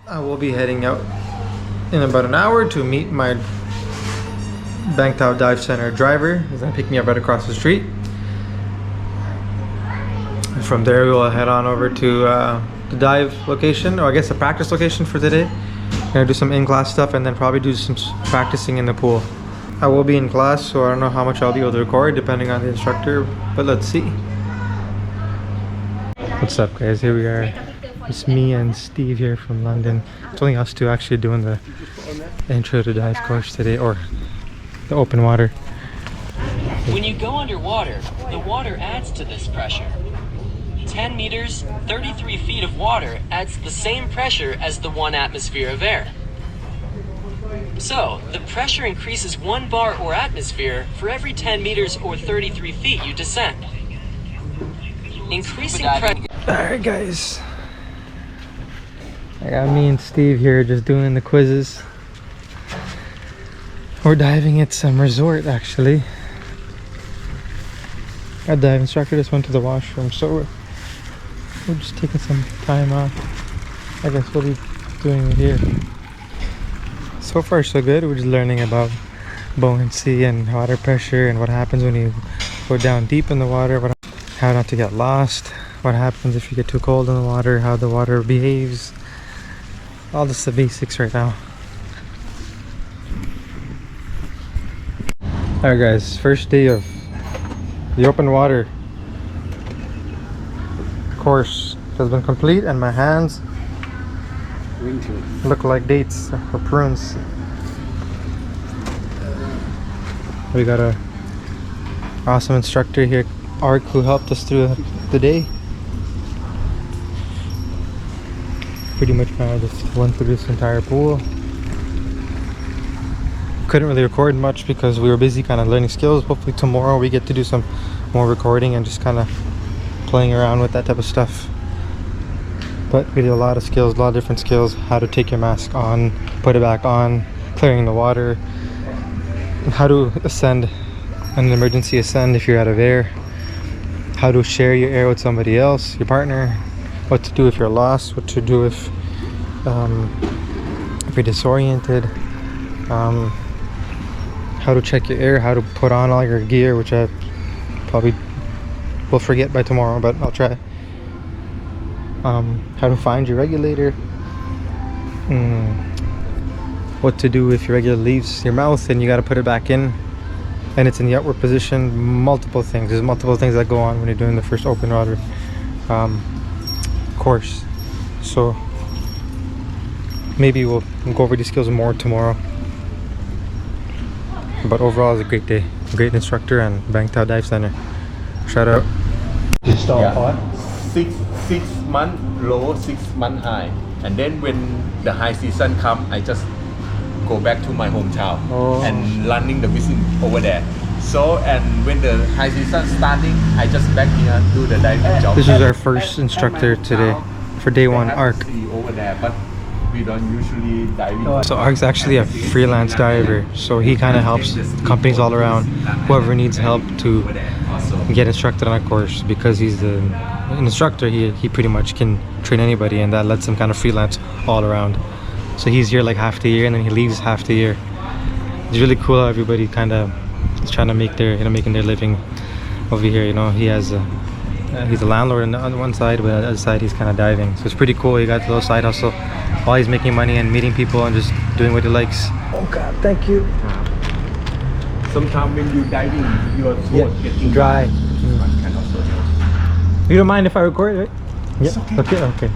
I will be heading out in about an hour to meet my Bangtao Dive Center driver. He's gonna pick me up right across the street. And from there, we will head on over to the dive location, or I guess the practice location for today. Gonna do some in-class stuff and then probably do some practicing in the pool. I will be in class, so I don't know how much I'll be able to record depending on the instructor, but let's see. What's up, guys? Here we are. It's me and Steve here from London. It's only us two actually doing the intro to dive course today, or the open water. When you go underwater, the water adds to this pressure. 10 meters, 33 feet of water adds the same pressure as the 1 atmosphere of air. So, the pressure increases 1 bar or atmosphere for every 10 meters or 33 feet you descend. Increasing pressure... Alright guys, I got me and Steve here just doing the quizzes. We're diving at some resort actually. Our dive instructor just went to the washroom, so we're just taking some time off. I guess we'll be doing it here. So far so good. We're just learning about buoyancy and water pressure and what happens when you go down deep in the water, how not to get lost, what happens if you get too cold in the water, how the water behaves. All just the basics right now. Alright guys, first day of the open water course has been complete, and my hands look like dates or prunes. We got a awesome instructor here, Ark, who helped us through the day. Pretty much kind of just went through this entire pool. Couldn't really record much because we were busy kind of learning skills. Hopefully tomorrow we get to do some more recording and just kind of playing around with that type of stuff. But we did a lot of skills, a lot of different skills. How to take your mask on, put it back on, clearing the water, how to ascend, an emergency ascend if you're out of air, how to share your air with somebody else, your partner, what to do if you're lost, what to do if you're disoriented, how to check your air, how to put on all your gear, which I probably will forget by tomorrow, but I'll try. How to find your regulator, what to do if your regulator leaves your mouth and you got to put it back in and it's in the upward position. Multiple things. There's multiple things that go on when you're doing the first open water course. So maybe we'll go over these skills more tomorrow. But overall, it was a great day. Great instructor and Bangtao Dive Center. Shout out. Yeah. 6 months low, 6 months high, and then when the high season come, I just go back to my hometown and running the business over there. So, and when the high season starting, I just back here do the diving job. This is our first instructor today for day one, Ark. Over there, but we don't usually dive. So Ark's actually a freelance diver, so he kind of helps companies all around, whoever needs help to get instructed on a course. Because he's an instructor, he pretty much can train anybody, and that lets him kind of freelance all around. So he's here like half the year and then he leaves half the year. It's really cool how everybody kind of is trying to make their, making their living over here. He has he's a landlord on one side, but on the other side he's kind of diving. So it's pretty cool. He got a little side hustle while he's making money and meeting people and just doing what he likes. Oh God, thank you. Sometimes when you diving, your throat getting dry. You don't mind if I record, right? Yeah. Okay.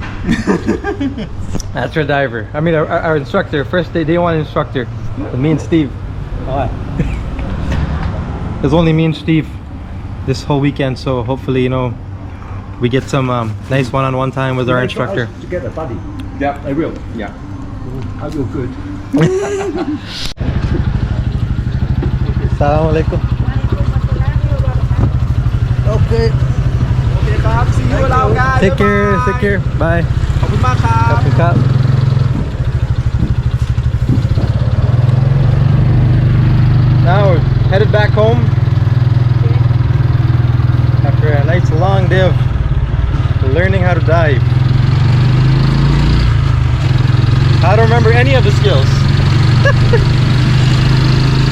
That's our diver. I mean, our instructor. First day one instructor. Me and Steve. There's only me and Steve this whole weekend, so hopefully, we get some nice one-on-one time with our instructor. Together, buddy. Yeah, I will. Yeah. I will good. Assalamualaikum. Okay. See you around, guys. Take care. Bye. ขอบคุณมากครับ ขอบคุณครับ Now we're headed back home after a nice long day of learning how to dive. remember any of the skills.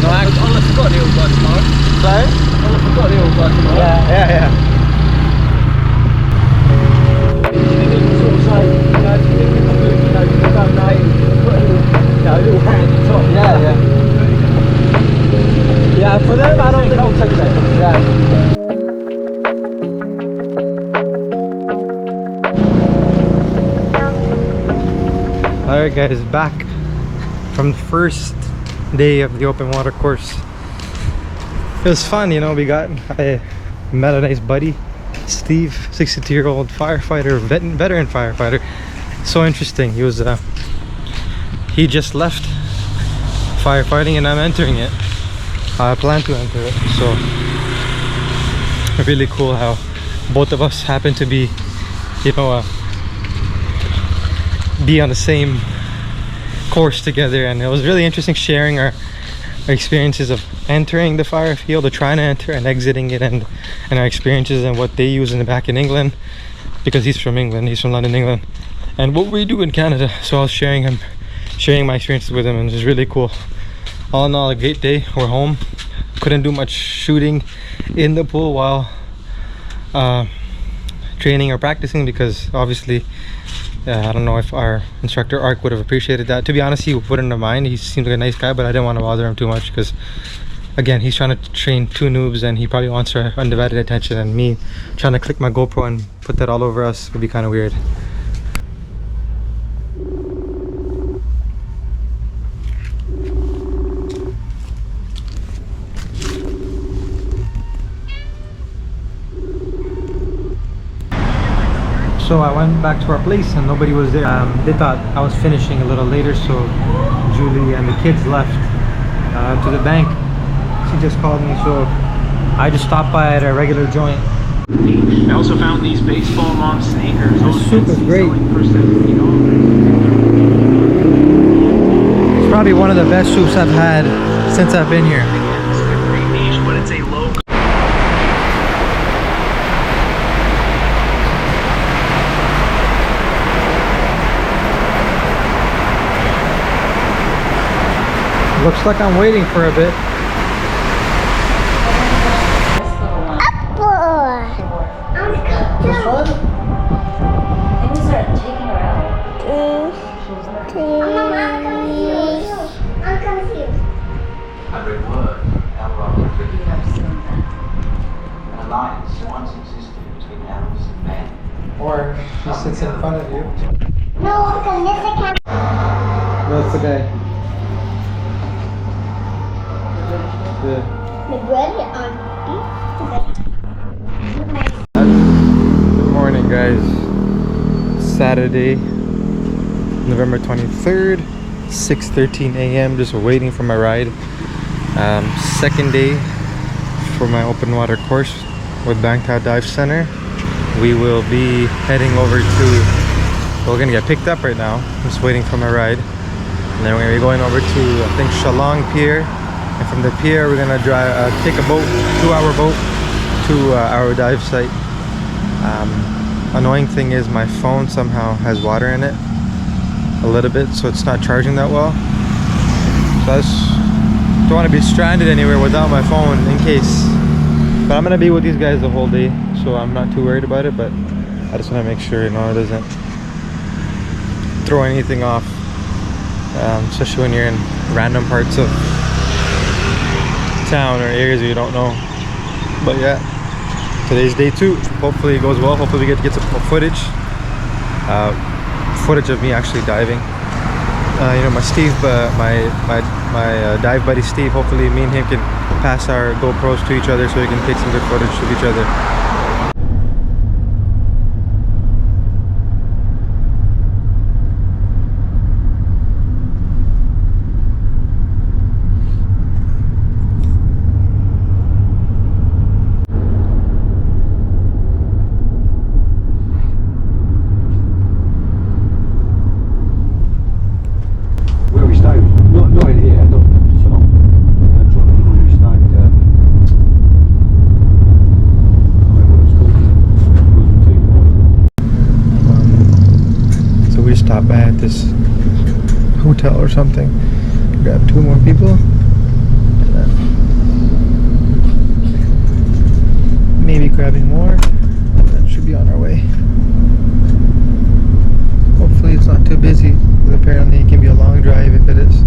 No, actually. All I forgot they were tomorrow. Sorry? All I forgot they were tomorrow. Yeah. Yeah, for them, I don't think I'll take that. Yeah. Alright guys, back from the first day of the open water course. It was fun, you know. I met a nice buddy, Steve, 62-year-old firefighter, veteran firefighter. So interesting. He just left firefighting and I'm entering it. I plan to enter it. So really cool how both of us happen to be, you know, be on the same course together, and it was really interesting sharing our experiences of entering the fire field, or trying to enter and exiting it, and our experiences and what they use back in England, because he's from England, he's from London, England, and what we do in Canada. So I was sharing my experiences with him, and it was really cool. All in all, a great day. We're home. Couldn't do much shooting in the pool while training or practicing, because obviously I don't know if our instructor Ark would have appreciated that. To be honest, he wouldn't have mind. He seemed like a nice guy, but I didn't want to bother him too much, because again, he's trying to train two noobs and he probably wants our undivided attention, and me trying to click my GoPro and put that all over us would be kind of weird. So I went back to our place and nobody was there. They thought I was finishing a little later, so Julie and the kids left to the bank. She just called me, so I just stopped by at a regular joint. I also found these baseball mom sneakers. The soup is great. It's probably one of the best soups I've had since I've been here. It's pretty niche, but it's a low. Looks like I'm waiting for a bit. This one? And we started taking her out. I'm confused. Every word, Elrond could You have seen that. an alliance once existed between elves and men. Or she sits in front of you. No, because this account. That's the guy. Yeah. The bread on. Good morning, guys. Saturday, November 23rd, 6:13 a.m. Just waiting for my ride. Second day for my open water course with Bangkok Dive Center. We will be heading over to. We're gonna get picked up right now. I'm just waiting for my ride, and then we're gonna be going over to, I think, Shalong Pier. And from the pier, we're gonna take a boat, 2-hour boat, to our dive site. Annoying thing is my phone somehow has water in it, a little bit, so it's not charging that well. So I just don't want to be stranded anywhere without my phone in case. But I'm gonna be with these guys the whole day, so I'm not too worried about it. But I just want to make sure, you know, it doesn't throw anything off, especially when you're in random parts of town or areas that you don't know. But yeah, today's day 2. Hopefully it goes well. Hopefully we get to get some footage of me actually diving. You know, my Steve, my dive buddy Steve, hopefully me and him can pass our GoPros to each other so we can take some good footage of each other. hotel or something. Grab 2 more people. And then maybe grabbing more. And then should be on our way. Hopefully it's not too busy, because apparently it can be a long drive if it is.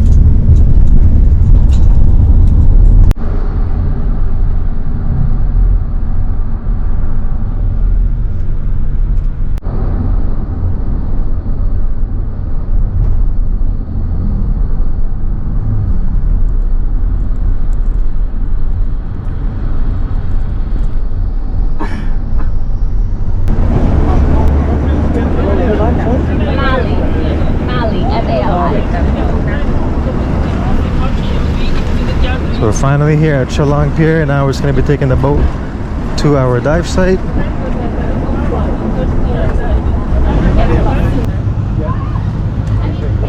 So we're finally here at Chalong Pier, and now we're just going to be taking the boat to our dive site.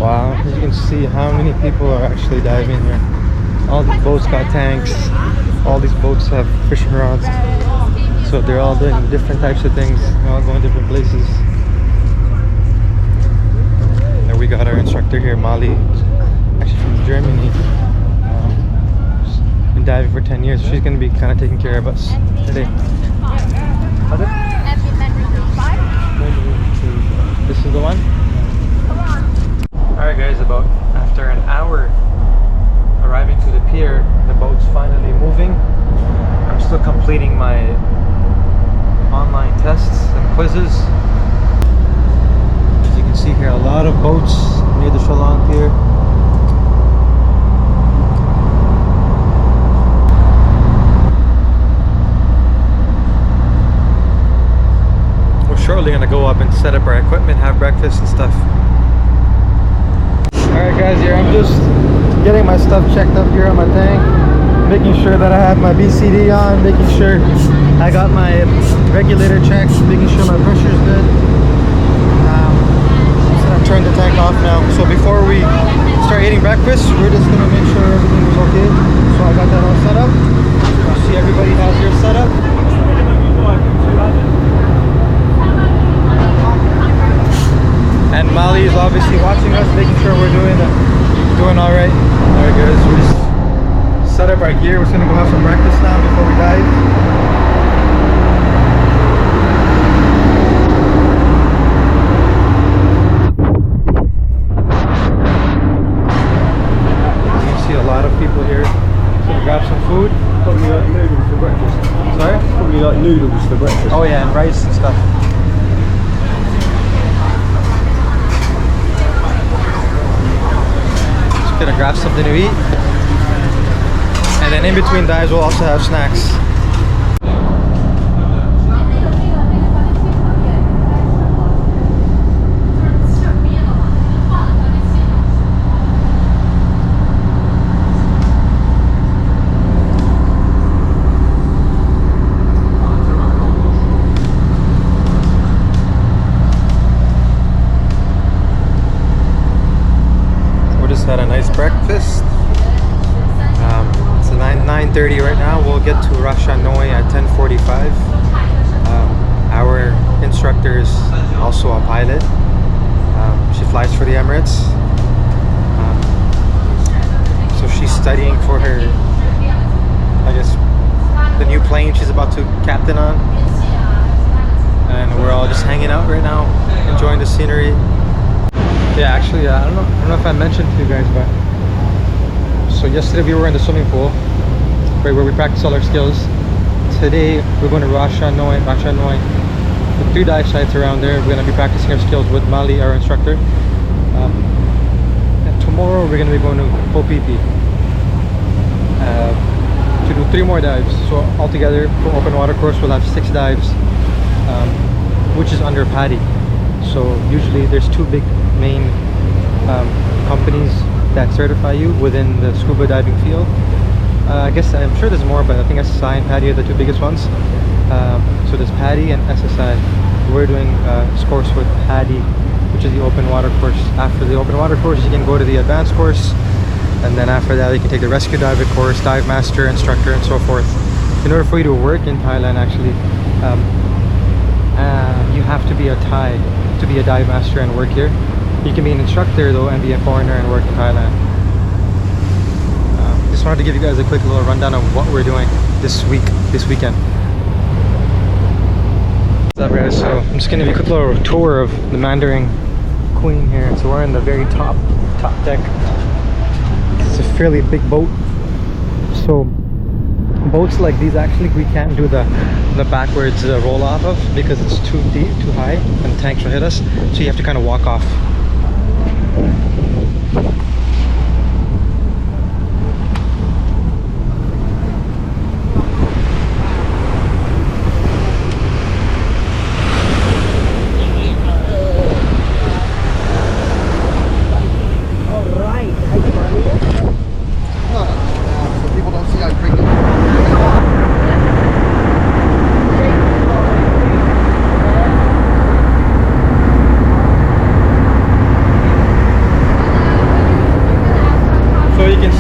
Wow, as you can see how many people are actually diving here. All these boats got tanks, all these boats have fishing rods, so they're all doing different types of things, they're all going different places. And we got our instructor here, Molly, actually from Germany. Been diving for 10 years. She's going to be kind of taking care of us today. This is the one? Alright guys, about after an hour arriving to the pier, the boat's finally moving. I'm still completing my online tests and quizzes. As you can see here, a lot of boats near the Chalong Pier. Shortly gonna go up and set up our equipment, have breakfast and stuff. Alright guys, here I'm just getting my stuff checked up here on my tank, making sure that I have my BCD on, making sure I got my regulator checked, making sure my pressure is good. So I've turned the tank off now. So before we start eating breakfast, we're just gonna make sure everything is okay. So I got that all set up. You see everybody has their setup. And Molly is obviously watching us, making sure we're doing all right. All right, guys, we just set up our gear. We're just gonna go have some breakfast now before we dive. You can see a lot of people here. So we grab some food. Probably like noodles for breakfast. Sorry? Probably like noodles for breakfast. Oh yeah, and rice and stuff. Gonna grab something to eat, and then in between dives we'll also have snacks. Had a nice breakfast. It's 9:30 right now. We'll get to Ras Shanoi at 10:45. Our instructor is also a pilot. She flies for the Emirates. So she's studying for her, I guess, the new plane she's about to captain on. And we're all just hanging out right now, enjoying the scenery. Yeah, actually, I don't know if I mentioned to you guys, but so yesterday we were in the swimming pool, right where we practice all our skills. Today we're going to Ras Shanoi, the 3 dive sites around there. We're going to be practicing our skills with Mali, our instructor. And tomorrow we're going to be going to Pho Phi Phi to do 3 more dives. So altogether for open water course we'll have 6 dives, which is under PADI. So usually there's 2 big main companies that certify you within the scuba diving field. I guess I'm sure there's more, but I think SSI and PADI are the 2 biggest ones. So there's PADI and SSI. We're doing this course with PADI, which is the open water course. After the open water course, you can go to the advanced course, and then after that, you can take the rescue diver course, dive master, instructor, and so forth. In order for you to work in Thailand, actually, you have to be a Thai to be a dive master and work here. You can be an instructor though and be a foreigner and work in Thailand. Just wanted to give you guys a quick little rundown of what we're doing this weekend. What's up guys? So I'm just gonna give you a quick little tour of the Mandarin Queen here. So we're in the very top deck. It's a fairly big boat. So boats like these actually we can't do the backwards roll off of because it's too deep, too high, and tanks will hit us. So you have to kind of walk off.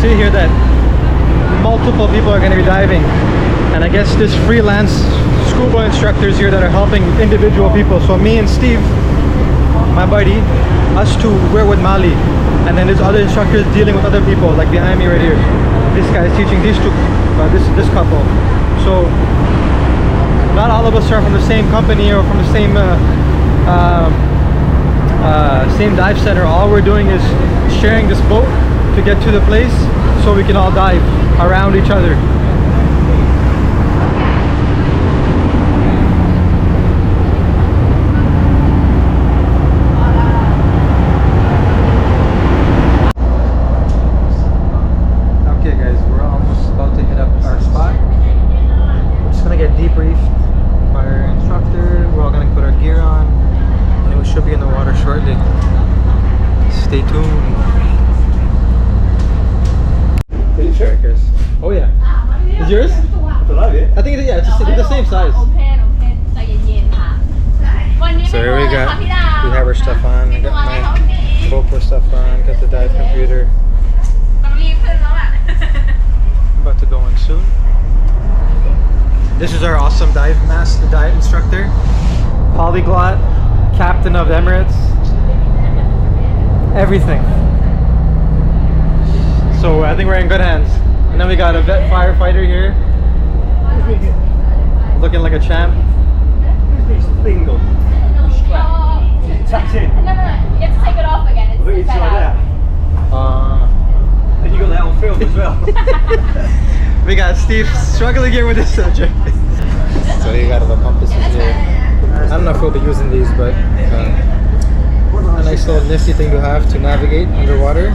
See here that multiple people are going to be diving, and I guess there's freelance scuba instructors here that are helping individual people. So me and Steve, my buddy, us two, we're with Mali, and then there's other instructors dealing with other people like behind me right here. This guy is teaching these two, this couple. So not all of us are from the same company or from the same same dive center. All we're doing is sharing this boat to get to the place so we can all dive around each other. Okay guys, we're almost about to hit up our spot. We're just gonna get debriefed by our instructor. We're all gonna put our gear on and we should be in the water shortly. Stay tuned. Sure. Oh yeah. Is yours? I think yeah, it's the same size. So here we have our stuff on. I got my GoPro stuff on, got the dive computer. I'm about to go in soon. This is our awesome dive instructor, polyglot, captain of Emirates, everything. So I think we're in good hands. And then we got a vet firefighter here, looking like a champ. Bingo. Tucked in. No, you have to take it off again. I think it's like that. And you got that on film as well. We got Steve struggling here with this subject. So you got the compasses here. I don't know if we'll be using these, but a nice little nifty thing to have to navigate underwater.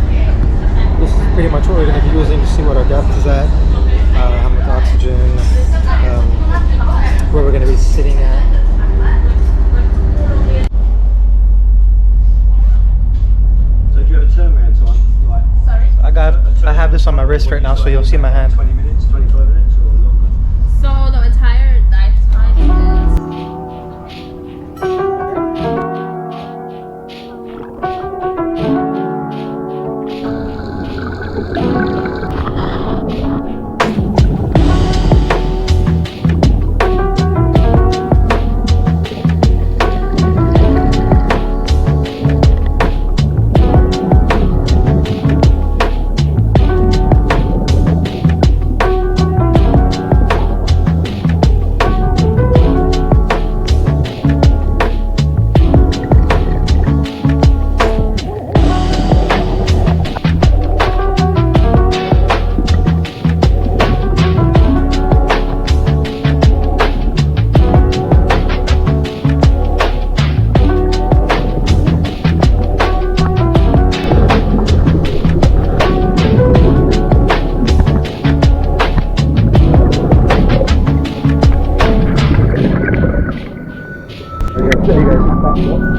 This is pretty much what we're going to be using to see what our depth is at, how much oxygen, where we're going to be sitting at. So do you have a turnaround time? Like, Sorry? I have this on my wrist right now, so you'll see my hand. 20 minutes, 25 minutes or longer? So the entire dive time is...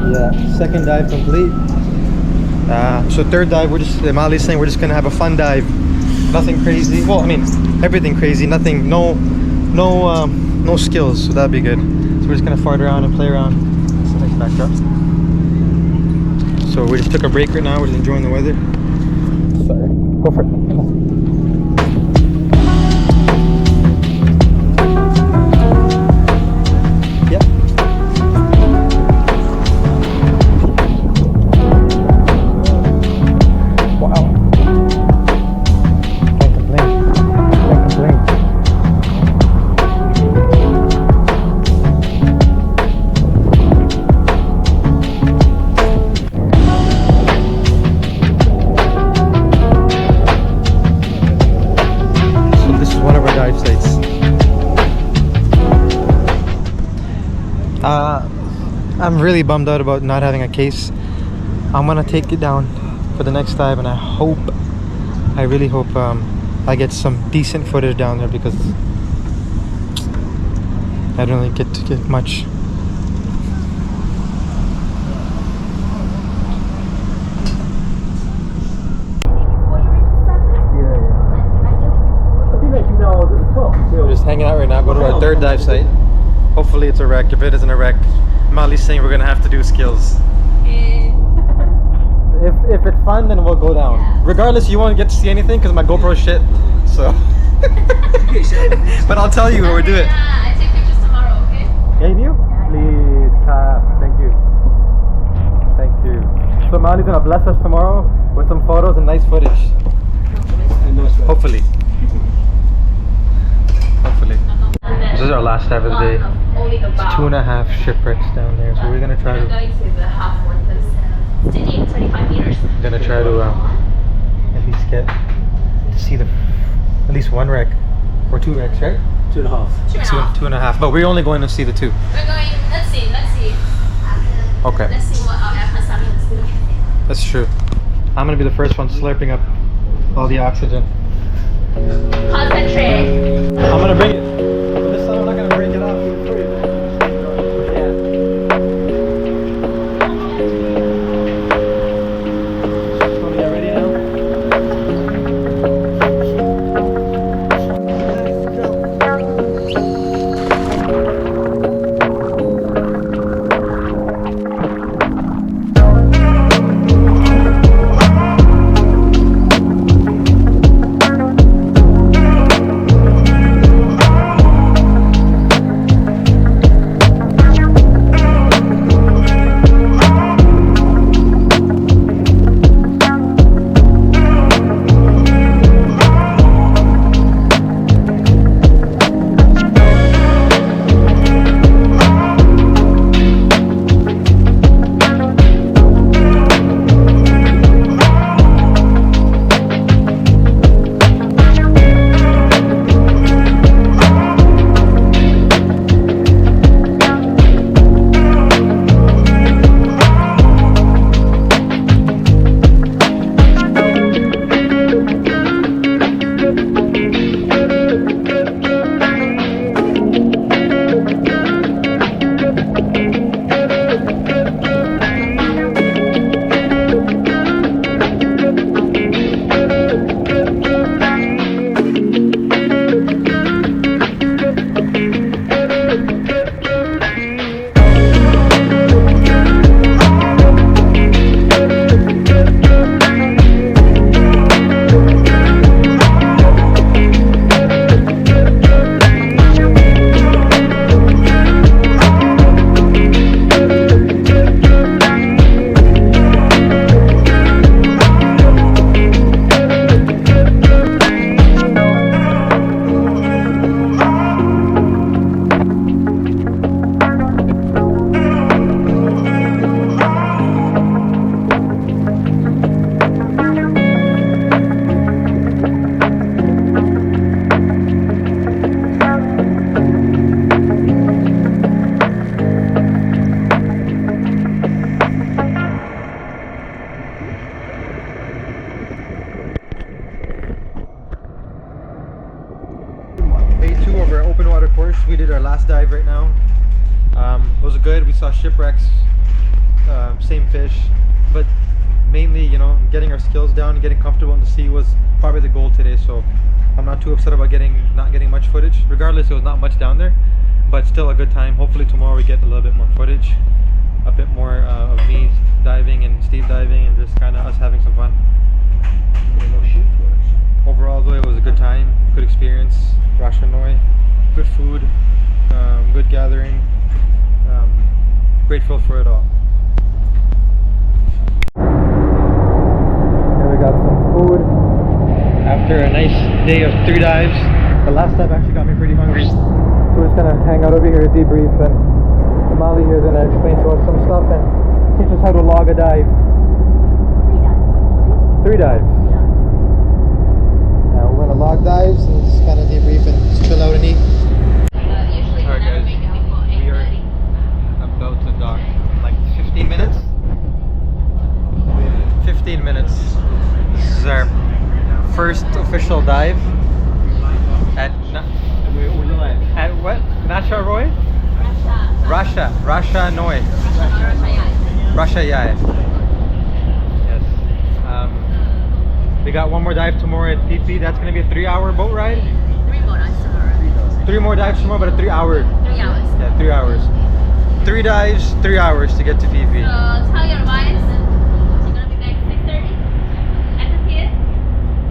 Yeah, second dive complete. So third dive, Mali's saying we're just gonna have a fun dive. Nothing crazy. Well, I mean, everything crazy. Nothing. No skills. So that'd be good. So we're just gonna fart around and play around. That's a nice backdrop. So we just took a break right now. We're just enjoying the weather. Sorry. Go for it. Come on. I'm really bummed out about not having a case. I'm gonna take it down for the next dive, and I really hope I get some decent footage down there, because I don't really get to get much. I feel like you know I was at the top. We're just hanging out right now. Go to our third dive site. Hopefully it's a wreck. If it isn't a wreck, Molly's saying we're gonna have to do skills. If it's fun, then we'll go down. Yeah. Regardless, you won't get to see anything because my GoPro's shit. So, but I'll tell you when we do it. Yeah, I take pictures tomorrow, okay? Can you? Please, Cap. Thank you. Thank you. So Molly's gonna bless us tomorrow with some photos and nice footage. Hopefully. Hopefully. This is our last dive of the day. Only the It's bow. 2.5 shipwrecks down there, so we're gonna try I'm to going to the half one because it's 25 meters. at least get to see the at least one wreck or 2 wrecks, right? 2.5. 2.5. But we're only going to see the 2. We're going, let's see. Okay, Let's see what our Hassan is doing. that's true. I'm gonna be the first one slurping up all the oxygen. Concentrate. I'm gonna bring it. But this time I'm not gonna break it off. Tony, you ready now? We did our last dive right now. It was good. We saw shipwrecks, same fish, but mainly, you know, getting our skills down and getting comfortable in the sea was probably the goal today. So I'm not too upset about not getting much footage. Regardless, it was not much down there, but still a good time. Hopefully tomorrow we get a little bit more footage, a bit more of me diving and Steve diving, and just kind of us having some fun. Overall though, it was a good time, good experience. Ras Hanoi, good food, good gathering, grateful for it all. Here we got some food after a nice day of 3 dives. The last dive actually got me pretty hungry, so we're just gonna hang out over here, debrief, and Molly here is gonna explain to us some stuff and teach us how to log a dive. 3 dives. Now we're gonna log dives and just kind of debrief and just chill out and eat. Usually Alright guys, we we are about to dock in like 15 minutes. This is our first official dive at what? Nasha Roy? Rasha Noi. Rasha Yai. Yes. We got one more dive tomorrow at PP. That's gonna be a 3-hour boat ride. 3 more dives tomorrow. 3 more dives tomorrow, but a 3-hour. 3 hours. Yeah, 3 hours. 3 dives, 3 hours to get to PP. So tell your wives she's gonna be back 6:30 at the pier.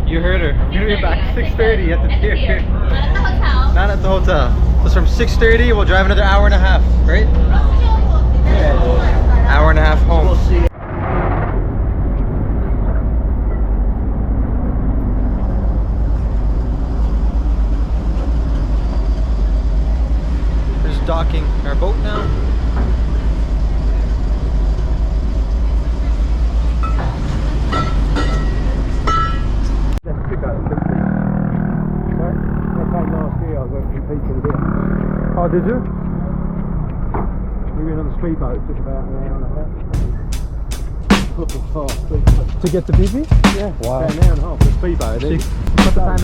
You heard her. I'm gonna be back 6:30 at the pier. Not at the hotel. Not at the hotel. So from 6:30, we'll drive another hour and a half, right? Hour and a half home. We're docking our boat now. Oh, did you? We went on the speedboat, it took about an hour and a half. To get to PP? Yeah, Wow. about an hour and a half for a speedboat. Then What's the time?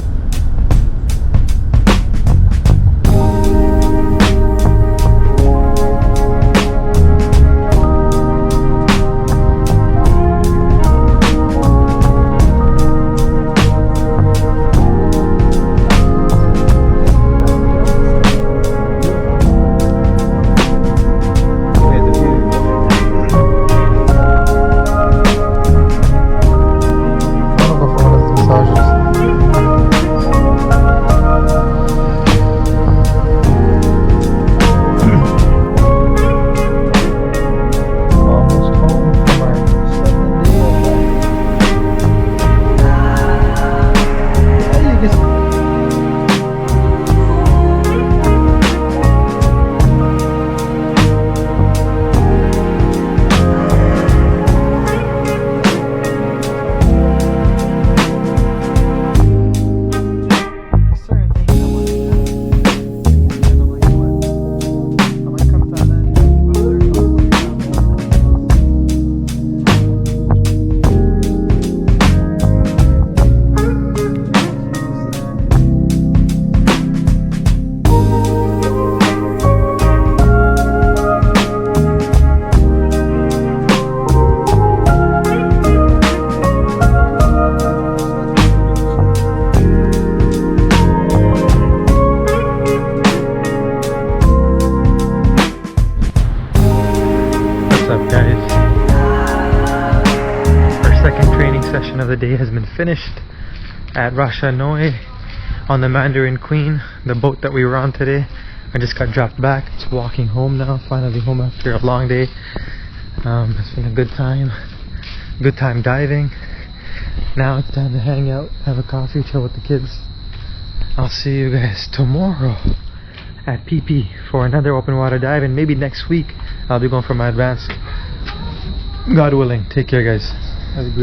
Session of the day has been finished at Rasha Noi on the Mandarin Queen, the boat that we were on today. I just got dropped back. It's walking home now, finally home after a long day. It's been a good time diving. Now it's time to hang out, have a coffee, chill with the kids. I'll see you guys tomorrow at PP for another open water dive, and maybe next week I'll be going for my advanced, God willing. Take care, guys. Have a good